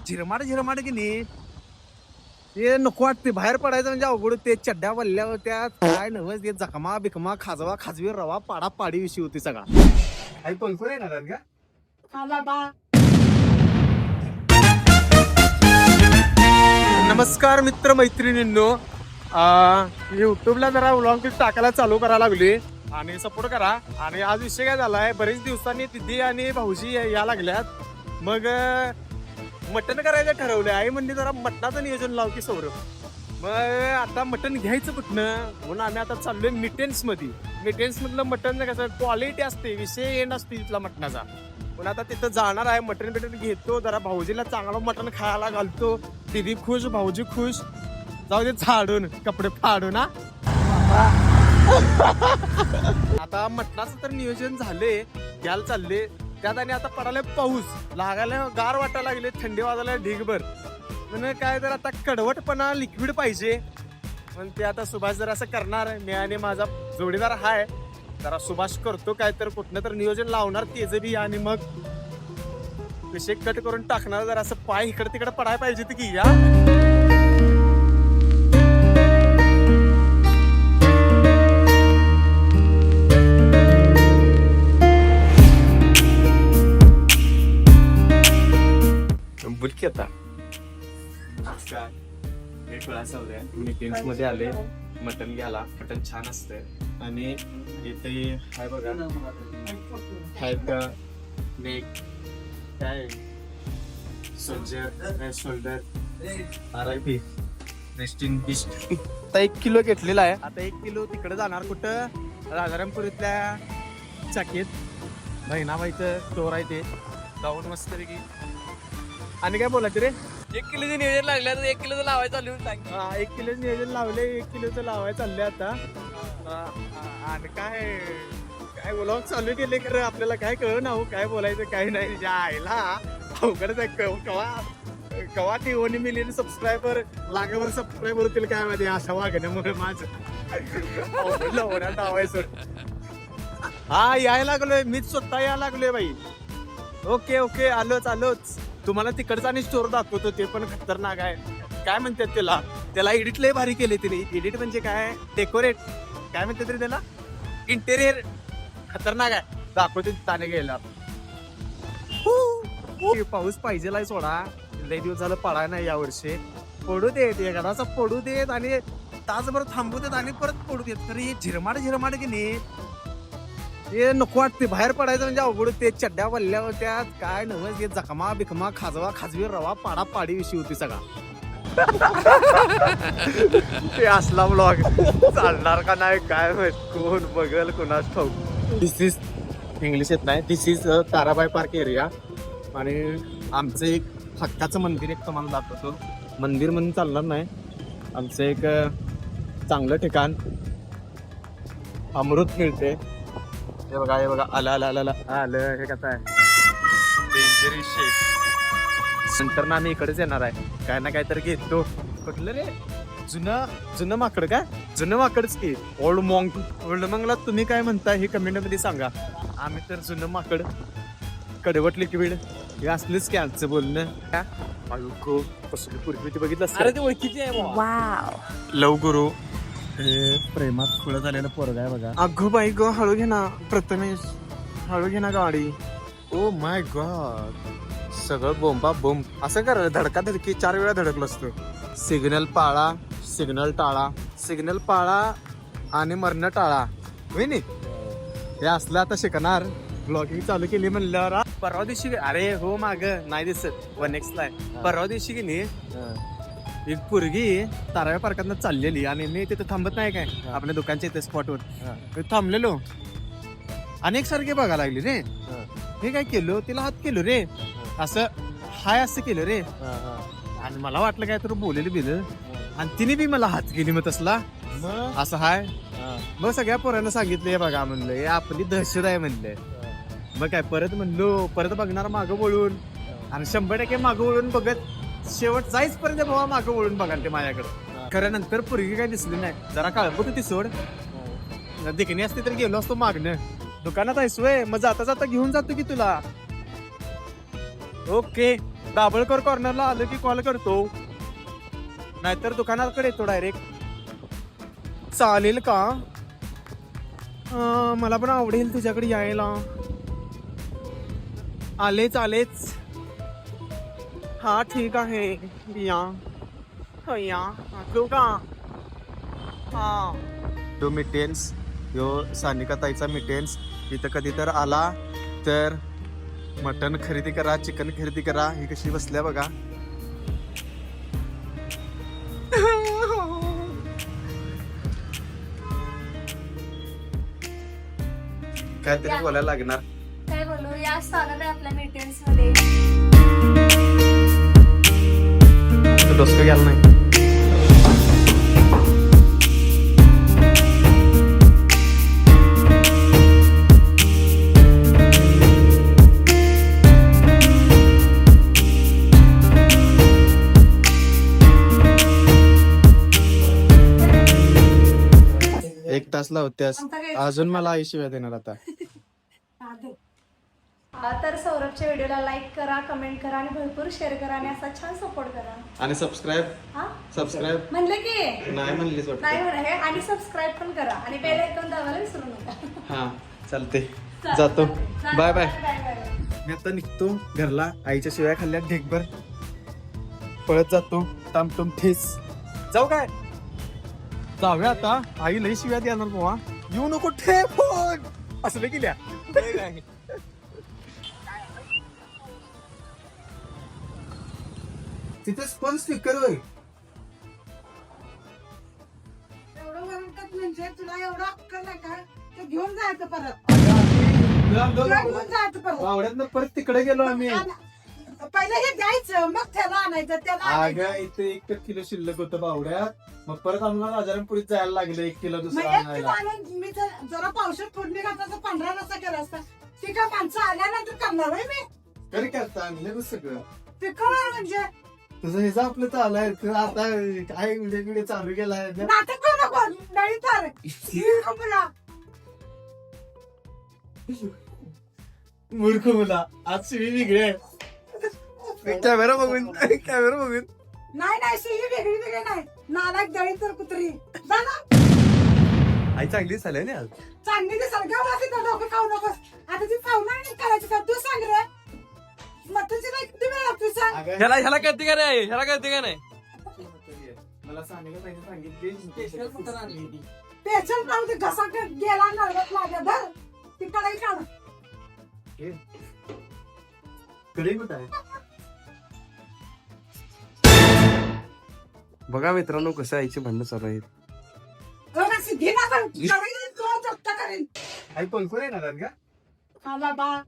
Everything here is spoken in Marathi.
झिरमाट झिरमाट की नाही ते नको वाटते. बाहेर पडायचं म्हणजे अवघड. ते चड्ड्या वल्ल्या त्या काय नव्हतं ते जखमा बिकमा खाजवा खाजवी रवा पाडा पाडी विषयी होती सगळा. आई कोणकोण येणार का? नमस्कार मित्र मैत्रिणींनो, युट्यूबला जरा व्लॉग टाकायला चालू करायला लागली आणि सपोर्ट करा. आणि आज विषय काय झालाय, बरेच दिवसांनी दिदी आणि भाऊजी या लागल्यात. मग मटण करायचं ठरवलंय. आई म्हणली जरा मटणाचं नियोजन लाव की सौरभ. मग आता मटण घ्यायचं कुठनं म्हणून आम्ही आता चाललोय मिटेन्स मध्ये. मिटेन्स मधलं मटण कसं क्वालिटी असते, विषय एंड असते तिथला मटणाचा. पण आता तिथं जाणार आहे, मटण बिटण घेतो, जरा भाऊजीला चांगलं मटण खायला घालतो. दीदी खुश, भाऊजी खुश. जाऊ दे झाडून कपडे फाडून. आता मटणाचं तर नियोजन झाले, घ्यायला चालले. त्यात आणि आता पडायला पाऊस लागायला, गार वाटायला लागले, थंडी वाजायला ढीगभर. म्हणजे काय तर आता कडवटपणा लिक्विड पाहिजे. पण ते आता सुभाष जर असं करणार, मी आणि माझा जोडीदार हाय, जरा सुभाष करतो काय तर कुठनं तर नियोजन लावणार तेज बी. आणि मग विषय कट करून टाकणार. जर असं पाय इकडे तिकडे पडायला पाहिजे की या. बुलकी आता मीटिंग्स मध्ये आले मटन घ्यायला. मटन छान असतंय. आणि इथे हाय बघा, हेड, नेक, काय shoulder, RIP rest in peace. आता 1 किलो घेतलेला आहे. आता 1 किलो तिकडे जाणार कुठं, राजारामपुरीतल्या चाकीत बहिणाबाईचं स्टोर आहे, ते जाऊन मस्त पैकी. आणि काय बोलायचं रे, 1 किलोचं नियोजन लागलं तर 1 किलोचं लावायचं चालू. 1 किलोचं नियोजन लावले, 1 किलोचं लावायचं चालले आता. आणि काय काय बोलावं चालू केले खरं आपल्याला काय कळ ना हो, काय बोलायचं काय नाही. ज्या आईला अवघडच आहे. कवा ती 1 मिलियन सबस्क्रायबर, लाखावर सबस्क्रायबर होतील काय माहिती अशा वागण्यामुळे माझं लावायचं. हा यायला लागलोय, मीच स्वतः यायला लागलोय बाई. ओके ओके, आलोच. तुम्हाला तिकडचा आणि स्टोर दाखवतो, ते पण खतरनाक आहे. काय म्हणतात त्याला एडिट लय भारी केले तिने. एडिट म्हणजे काय, डेकोरेट काय म्हणतात तरी त्याला, इंटेरियर खतरनाक आहे. दाखवते ताने गेला. पाऊस पाहिजेला सोडा, लय दिवस झालं पडाय नाही यावर्षी. पडू देत एखादाचा, पडू देत आणि तासभर थांबू देत आणि परत पडू देत. तरी हे झिरमाट की नाही ते नको वाटते. बाहेर पडायचं म्हणजे अवघड. ते चड्ड्या वल्ल्या होत्या काय नव्हतं ते जखमा बिकमा खाजवा खाजवी रवा पाडा पाडी विषयी होती सगळा. ते असला ब्लॉग चालणार का नाही काय माहित, कोण बघल कोणाच ठाऊक. दिस इज इंग्लिश येत नाही. दिस इज ताराबाई पार्क एरिया. आणि आमचं एक हक्काचं मंदिर एक तुम्हाला दाखवतो. मंदिर म्हणून चालणार नाही, आमचं एक चांगलं ठिकाण. अमृत मिळते. हे बघा आलं हे कसं आहे डेंजरस शेप. नंतर ना आम्ही इकडेच येणार आहे. काय ना काय तर घेतो. कुठलं रे, जुनं माकड काय, जुनं माकडच की. ओल्ड मॉंगला तुम्ही काय म्हणता हे कमेंट मध्ये सांगा. आम्ही तर जुनं माकड, कडवट लिक्विड हे असलेच की आमचं बोलणं. कसली पूर्वी बघितलं अरे ते ओळखीची आहे. लव गुरु प्रेमात खुळ झालेलं पोरग आहे बघा. अगो बाई गो, हळू घे ना प्रथमेश, हळू घे ना गाडी. ओ माय गॉड, सगळं बोंबा बोंब. असं कर, धडका धडकी 4 वेळा धडकलो असतो. सिग्नल पाळा, सिग्नल टाळा, सिग्नल पाळा आणि मरण टाळा. होय नी, हे असलं आता शिकणार. ब्लॉगिंग चालू केली म्हणल्यावर परवा दिवशी, अरे हो माग नाही दिसत 1X ला. परवा दिवशी की नाही एक पोरगी ताराव्या पार्कात चाललेली आणि मी तिथे थांबत नाही काय आपल्या दुकानच्या इथे स्पॉटवर थांबलेलो. अनेक सारखे बघायला लागले रे. हे काय केलं, तिला हात केलो रे, असं हाय असं केलं रे. आणि मला वाटलं काय तर बोलेलं बिल, आणि तिने बी मला हात केली मग तसला असं हाय. मग सगळ्या पोरांना सांगितलं बघा म्हणलं, हे आपली दहशत आहे म्हणलं. मग काय परत बघणार मागं वळून, आणि 100% मागं वळून बघत शेवट जाईच पर्यंत बाबा मागं वळून बघाल ते माझ्याकडे. खरं नंतर पोरगी काय दिसली नाही, जरा काळपट होती सोड. देखणी असते तर गेलो असतो मागणं. दुकानात आहेस वय, मग जाता जाता घेऊन जातो की तुला. ओके दाभोळकर कॉर्नरला आलं की कॉल करतो, नाहीतर दुकानाकडे येतो डायरेक्ट. चालेल का? मला पण आवडेल तुझ्याकडे यायला. आलेच. हा ठीक आहे या. तू का? हा तो मिटेन्स, यो सानिका ताईचा मिटेन्स. इथं कधी तर आला तर मटन खरेदी करा, चिकन खरेदी करा. ही कशी बसल्या बघा. काहीतरी बोलायला लागणार. काय बोलू, या स्वागत आहे आपल्या मीटिंग्स मध्ये. डोसकं गेलं नाही. एक तास लावत्यास, अजून मला आई शिव्या देणार आता. तर सौरभच्या व्हिडिओला लाईक करा, कमेंट करा आणि भरपूर शेअर करा आणि असा छान सपोर्ट करा. आणि सबस्क्राईब म्हणले की नाही म्हणलीस वाटतं. नाही म्हणा हे, आणि सबस्क्राईब पण करा आणि बेल आयकॉन दाबायला विसरू नका. हा चालते, जातो. Bye bye. बाय. मी आता निघतो घरला. आईच्या शिव्या खाल्ल्या ढेकभर. पळत जातो टामटुम ठेस. जाऊ काय? जाऊया आता. आई लई शिव्या देणार बाबा. येऊ नको ठे फोन असले केल्या. तिथेच पण स्पीकर होय. एवढं वरंटात म्हणजे तुला एवढं अक्कल नाही का? ते घेऊन जायचं परत. तुला घेऊन जायचं परत. आवड्यात परत तिकडे गेलो आम्ही. पहिलं हे द्यायचं, मग त्याला आणायचं, त्याला आणायचं. अगं इथे 1 किलो शिल्लक होतं बावड्यात. मग परत आम्हाला राजारामपुरीत जायला लागलं 1 किलो मग दुसरं 1 किलो आणायला. आणून मी जरा पावसात फोडणी घातला 15 रस्ता केला असता. ती का माणसं आल्यानंतर करणार होय मी? तरी करता आणलं सगळं. ते करा म्हणजे तुझं हे आपलं चालू तुझं आता काय व्हिडिओ चालू केलाय. नाटक करू नको. नाही तर मला मूर्ख मुला आज शिवी वेगळी आहे. कॅमेरा बघून नाही सुई वेगळी नाही. नालायक दळी तर कुत्री जा ना. आई चांगली झाली ना आज. चांगली दिसाल घेऊन असे डोकं खाऊ नकोस. आता ती पाहुणा नाही करायची का? तू सांग रे. मटनची नाही किती वेळ लागतो सांग. ह्याला कळते का नाही? मला सांगितली पेशंट राहू दे. घसा गेला नरवत लागला धर ती कढई काढ. कडे कुठं आहे? बघा मित्रांनो कसं आईची भांडणं चालू आहेत. बघा सिद्धी ना कर. कढई तो चपटा करेन. आई कोण येणार का? हा बाबा